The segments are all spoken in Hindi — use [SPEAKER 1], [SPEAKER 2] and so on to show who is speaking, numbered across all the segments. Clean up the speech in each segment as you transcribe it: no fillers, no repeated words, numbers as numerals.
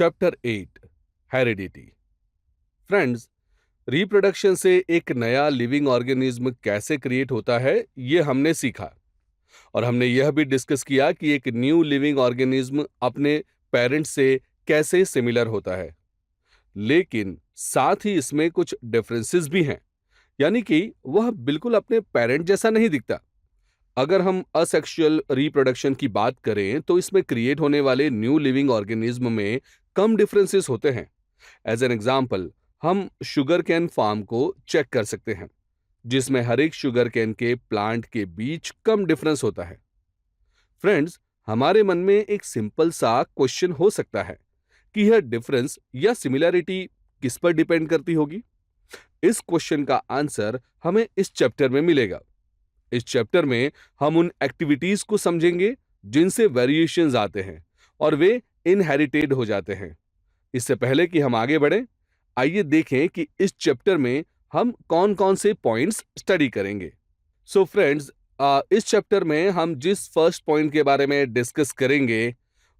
[SPEAKER 1] Chapter 8 heredity. फ्रेंड्स, रिप्रोडक्शन से एक नया लिविंग ऑर्गेनिज्म कैसे क्रिएट होता है ये हमने सीखा। और हमने यह भी डिस्कस किया कि एक न्यू लिविंग ऑर्गेनिज्म अपने पेरेंट्स से कैसे सिमिलर होता है। लेकिन साथ ही इसमें कुछ डिफरेंसेस भी हैं, यानी कि वह बिल्कुल अपने पेरेंट जैसा नहीं दिखता। अगर हम असेक्सुअल रिप्रोडक्शन की बात करें तो इसमें क्रिएट होने वाले न्यू लिविंग ऑर्गेनिज्म में कम डिफरेंसेस होते हैं। एज एन एग्जाम्पल, हम शुगर कैन फार्म को चेक कर सकते हैं, जिसमें हर एक शुगर कैन के प्लांट के बीच कम डिफरेंस होता है। फ्रेंड्स, हमारे मन में एक सिंपल सा क्वेश्चन हो सकता है कि यह डिफरेंस या सिमिलैरिटी किस पर डिपेंड करती होगी। इस क्वेश्चन का आंसर हमें इस चैप्टर में मिलेगा। इस चैप्टर में हम उन एक्टिविटीज को समझेंगे जिनसे वेरिएशंस आते हैं और वे इनहेरिटेड हो जाते हैं। इससे पहले कि हम आगे बढ़ें, आइए देखें कि इस चैप्टर में हम कौन कौन से पॉइंट्स स्टडी करेंगे। सो फ्रेंड्स, इस चैप्टर में हम जिस फर्स्ट पॉइंट के बारे में डिस्कस करेंगे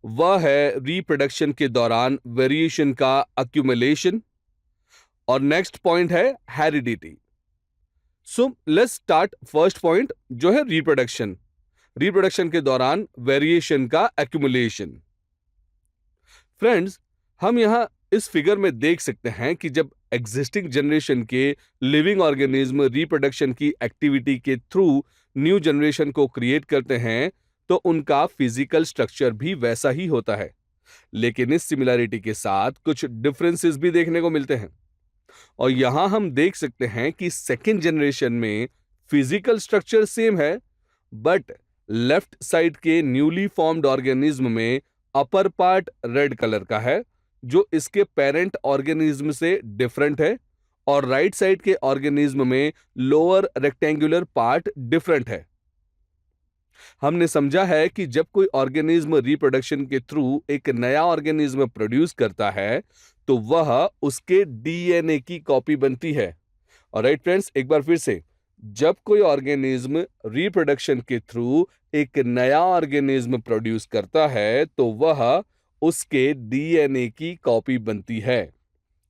[SPEAKER 1] वह है रिप्रोडक्शन के दौरान वेरिएशन का अक्यूमुलेशन, और नेक्स्ट पॉइंट है heredity. So let's start first point, जो है रिप्रोडक्शन। रिप्रोडक्शन के दौरान वेरिएशन का एक्यूमुलेशन। फ्रेंड्स, हम यहां इस फिगर में देख सकते हैं कि जब एग्जिस्टिंग जनरेशन के लिविंग ऑर्गेनिज्म रिप्रोडक्शन की एक्टिविटी के थ्रू न्यू जनरेशन को क्रिएट करते हैं तो उनका फिजिकल स्ट्रक्चर भी वैसा ही होता है। लेकिन इस सिमिलैरिटी के साथ कुछ डिफरेंसेस भी देखने को मिलते हैं। और यहां हम देख सकते हैं कि सेकेंड जनरेशन में फिजिकल स्ट्रक्चर सेम है, बट लेफ्ट साइड के न्यूली फॉर्म्ड ऑर्गेनिज्म में अपर पार्ट रेड कलर का है, जो इसके पेरेंट ऑर्गेनिज्म से डिफरेंट है, और राइट साइड के ऑर्गेनिज्म में लोअर रेक्टेंगुलर पार्ट डिफरेंट है। हमने समझा है कि जब कोई ऑर्गेनिज्म रिप्रोडक्शन के थ्रू एक नया ऑर्गेनिज्म प्रोड्यूस करता है तो वह उसके डीएनए की कॉपी बनती है। और राइट फ्रेंड्स, एक बार फिर से, जब कोई ऑर्गेनिज्म रिप्रोडक्शन के थ्रू एक नया ऑर्गेनिज्म प्रोड्यूस करता है तो वह उसके डीएनए की कॉपी बनती है,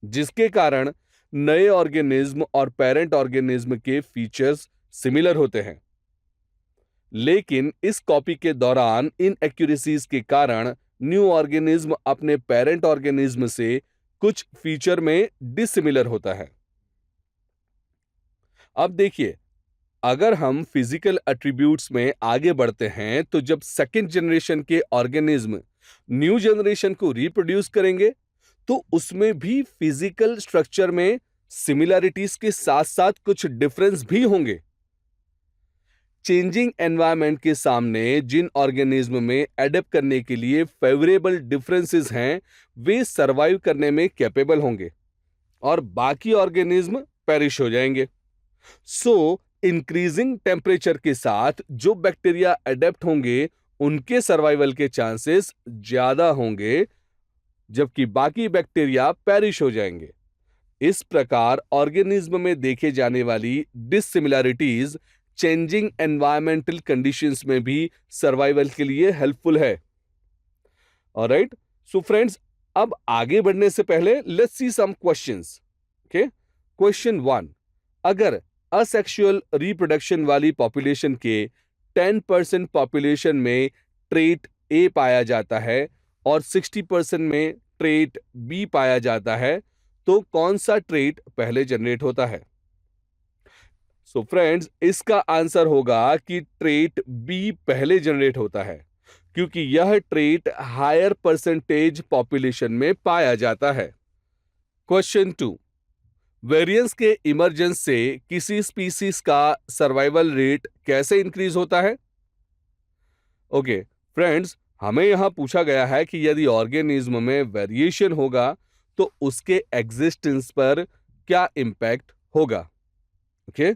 [SPEAKER 1] जिसके कारण नए ऑर्गेनिज्म और पेरेंट ऑर्गेनिज्म के फीचर्स सिमिलर होते हैं। लेकिन इस कॉपी के दौरान इनएक्यूरेसीज के कारण न्यू ऑर्गेनिज्म अपने पेरेंट ऑर्गेनिज्म से कुछ फीचर में डिसिमिलर होता है। अब देखिए, अगर हम फिजिकल एट्रीब्यूट्स में आगे बढ़ते हैं तो जब सेकेंड जनरेशन के ऑर्गेनिज्म न्यू जनरेशन को रिप्रोड्यूस करेंगे तो उसमें भी फिजिकल स्ट्रक्चर में सिमिलैरिटीज के साथ साथ कुछ डिफरेंस भी होंगे। चेंजिंग एनवायरनमेंट के सामने जिन ऑर्गेनिज्म में एडेप्ट करने के लिए फेवरेबल डिफरेंसेस हैं, वे सरवाइव करने में कैपेबल होंगे और बाकी ऑर्गेनिज्म पेरिश हो जाएंगे। सो इंक्रीजिंग टेम्परेचर के साथ जो बैक्टीरिया एडेप्ट होंगे उनके सर्वाइवल के चांसेस ज्यादा होंगे, जबकि बाकी बैक्टीरिया पेरिश हो जाएंगे। इस प्रकार ऑर्गेनिज्म में देखे जाने वाली डिसिमिलैरिटीज चेंजिंग एनवायरमेंटल कंडीशंस में भी सर्वाइवल के लिए हेल्पफुल है। ऑलराइट, सो फ्रेंड्स, अब आगे बढ़ने से पहले let's see some questions. Okay, question 1, अगर असेक्सुअल रिप्रोडक्शन वाली पॉपुलेशन के 10% पॉपुलेशन में ट्रेट ए पाया जाता है और 60% में ट्रेट बी पाया जाता है, तो कौन सा ट्रेट पहले जनरेट होता है? सो फ्रेंड्स, इसका आंसर होगा कि ट्रेट बी पहले जनरेट होता है, क्योंकि यह ट्रेट हायर परसेंटेज पॉपुलेशन में पाया जाता है। क्वेश्चन 2, वेरिएंस के इमर्जेंस से किसी स्पीसीज का सर्वाइवल रेट कैसे इंक्रीज होता है? ओके फ्रेंड्स, हमें यहां पूछा गया है कि यदि ऑर्गेनिज्म में वेरिएशन होगा तो उसके एग्जिस्टेंस पर क्या इंपैक्ट होगा। ओके,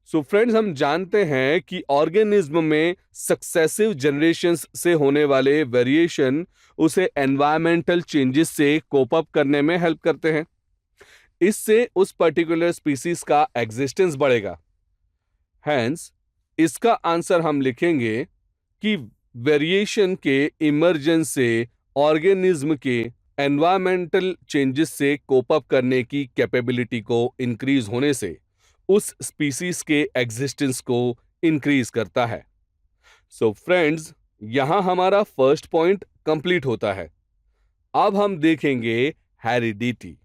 [SPEAKER 1] सो फ्रेंड्स, हम जानते हैं कि ऑर्गेनिज्म में सक्सेसिव जनरेशंस से होने वाले वेरिएशन उसे एनवायरमेंटल चेंजेस से कोप अप करने में हेल्प करते हैं। इससे उस पर्टिकुलर स्पीसीज का एग्जिस्टेंस बढ़ेगा। हैंस, इसका आंसर हम लिखेंगे कि वेरिएशन के इमर्जेंस से ऑर्गेनिज्म के एनवायरमेंटल चेंजेस से कोप अप करने की कैपेबिलिटी को इंक्रीज होने से उस स्पीसीज के एग्जिस्टेंस को इंक्रीज करता है। सो फ्रेंड्स, यहां हमारा फर्स्ट पॉइंट कंप्लीट होता है। अब हम देखेंगे हेरिडिटी।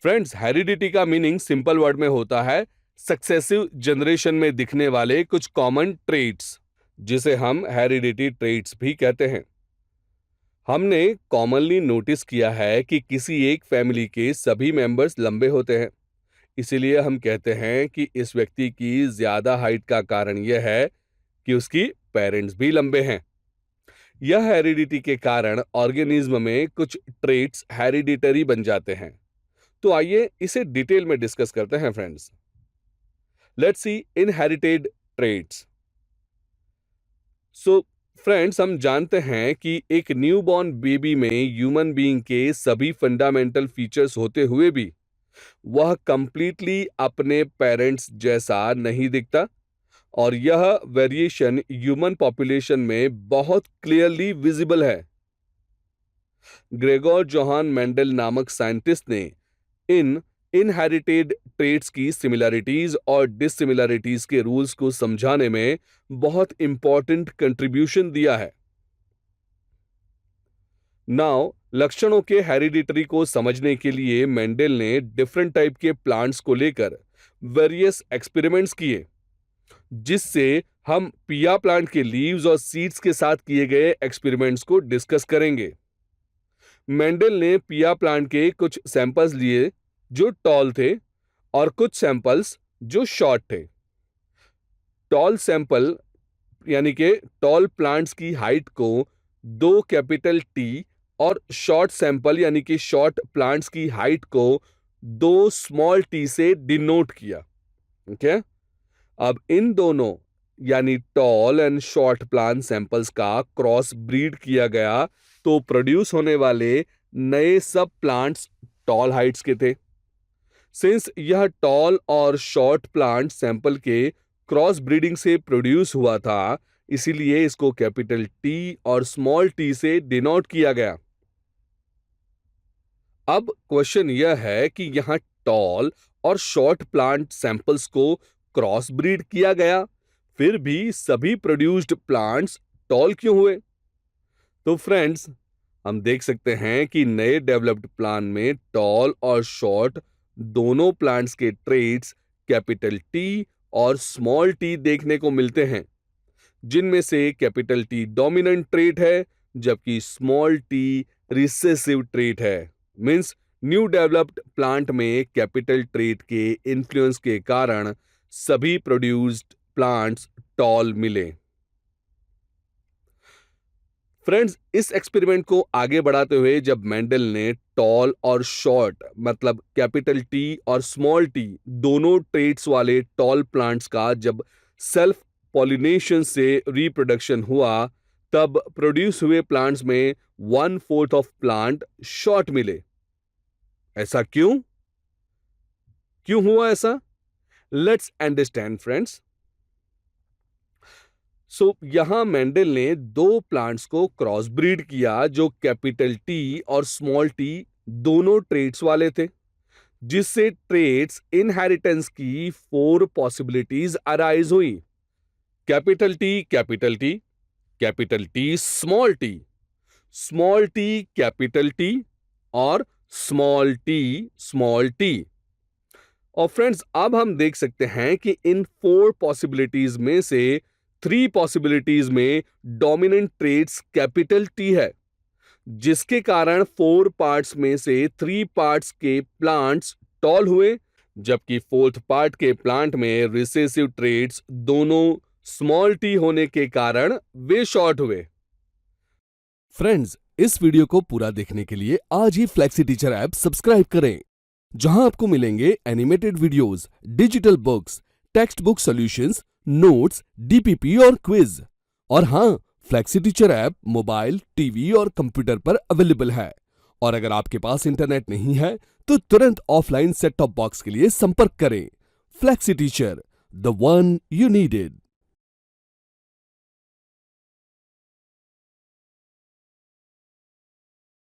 [SPEAKER 1] फ्रेंड्स, हेरिडिटी का मीनिंग सिंपल वर्ड में होता है सक्सेसिव जनरेशन में दिखने वाले कुछ कॉमन ट्रेट्स, जिसे हम हेरिडिटी ट्रेट्स भी कहते हैं। हमने कॉमनली नोटिस किया है कि किसी एक फैमिली के सभी मेंबर्स लंबे होते हैं। इसीलिए हम कहते हैं कि इस व्यक्ति की ज्यादा हाइट का कारण यह है कि उसकी पेरेंट्स भी लंबे हैं। यह हेरिडिटी के कारण ऑर्गेनिज्म में कुछ ट्रेट्स हेरिडिटरी बन जाते हैं। तो आइए इसे डिटेल में डिस्कस करते हैं friends. Let's see inherited traits. So friends, हम जानते हैं कि एक न्यूबॉर्न बेबी में ह्यूमन बीइंग के सभी फंडामेंटल फीचर्स होते हुए भी वह कंप्लीटली अपने पेरेंट्स जैसा नहीं दिखता, और यह वेरिएशन ह्यूमन पॉपुलेशन में बहुत क्लियरली विजिबल है। ग्रेगोर जोहान मेंडल नामक साइंटिस्ट ने इन इनहेरिटेड ट्रेट्स की सिमिलरिटीज और डिससिमिलरिटीज के रूल्स को समझाने में बहुत इंपॉर्टेंट कंट्रीब्यूशन दिया है। नाउ, लक्षणों के हेरिडिटरी को समझने के लिए मेंडल ने डिफरेंट टाइप के प्लांट्स को लेकर वेरियस एक्सपेरिमेंट्स किए, जिससे हम पिया प्लांट के लीव्स और सीड्स के साथ किए गए एक्सपेरिमेंट्स को डिस्कस करेंगे। मेंडल ने पिया प्लांट के कुछ सैंपल्स लिए जो टॉल थे और कुछ सैंपल्स जो शॉर्ट थे। टॉल सैंपल यानी कि टॉल प्लांट्स की हाइट को 2 कैपिटल टी और शॉर्ट सैंपल यानी कि शॉर्ट प्लांट्स की हाइट को 2 स्मॉल टी से डिनोट किया। ओके, अब इन दोनों यानी tall and short plant samples का क्रॉस ब्रीड किया गया, तो प्रोड्यूस होने वाले नए सब प्लांट्स टॉल हाइट्स के थे। सिंस यह टॉल और शॉर्ट प्लांट सैंपल के क्रॉस ब्रीडिंग से प्रोड्यूस हुआ था, इसीलिए इसको कैपिटल टी और स्मॉल टी से डिनोट किया गया। अब क्वेश्चन यह है कि यहां टॉल और शॉर्ट प्लांट सैंपल्स को क्रॉस ब्रीड किया गया, फिर भी सभी प्रोड्यूस्ड प्लांट्स टॉल क्यों हुए? तो फ्रेंड्स, हम देख सकते हैं कि नए डेवलप्ड प्लांट में टॉल और शॉर्ट दोनों प्लांट्स के ट्रेट्स कैपिटल टी और स्मॉल टी देखने को मिलते हैं, जिनमें से कैपिटल टी डोमिनेंट ट्रेट है जबकि स्मॉल टी रिसेसिव ट्रेट है। मींस न्यू डेवलप्ड प्लांट में कैपिटल ट्रेट के इन्फ्लुएंस के कारण सभी प्रोड्यूस्ड प्लांट्स टॉल मिले। फ्रेंड्स, इस एक्सपेरिमेंट को आगे बढ़ाते हुए जब मेंडल ने टॉल और शॉर्ट मतलब कैपिटल टी और स्मॉल टी दोनों ट्रेट्स वाले टॉल प्लांट्स का जब सेल्फ पॉलिनेशन से रिप्रोडक्शन हुआ, तब प्रोड्यूस हुए प्लांट्स में 1/4 ऑफ प्लांट शॉर्ट मिले। ऐसा क्यों हुआ ऐसा? Let's understand friends. सो यहां मेंडल ने 2 प्लांट्स को क्रॉस ब्रीड किया जो कैपिटल टी और स्मॉल टी दोनों ट्रेट्स वाले थे, जिससे ट्रेट्स इनहेरिटेंस की 4 पॉसिबिलिटीज अराइज हुई। Capital T capital T, capital T small T capital T और स्मॉल टी। और फ्रेंड्स, अब हम देख सकते हैं कि इन 4 पॉसिबिलिटीज में से 3 पॉसिबिलिटीज में डोमिनेंट ट्रेट्स कैपिटल टी है, जिसके कारण 4 पार्ट्स में से 3 पार्ट्स के प्लांट्स टॉल हुए, जबकि 4th पार्ट के प्लांट में रिसेसिव ट्रेट्स दोनों स्मॉल टी होने के कारण वे शॉर्ट हुए। फ्रेंड्स, इस वीडियो को पूरा देखने के लिए आज ही फ्लेक्सी टीचर ऐप सब्सक्राइब करें, जहां आपको मिलेंगे animated videos, digital books, text book solutions, notes, DPP और क्विज। और हां, flexi teacher app mobile, TV और कंप्यूटर पर अवेलेबल है। और अगर आपके पास इंटरनेट नहीं है तो तुरंत ऑफलाइन सेट टॉप बॉक्स के लिए संपर्क करें। Flexi teacher, the one you needed.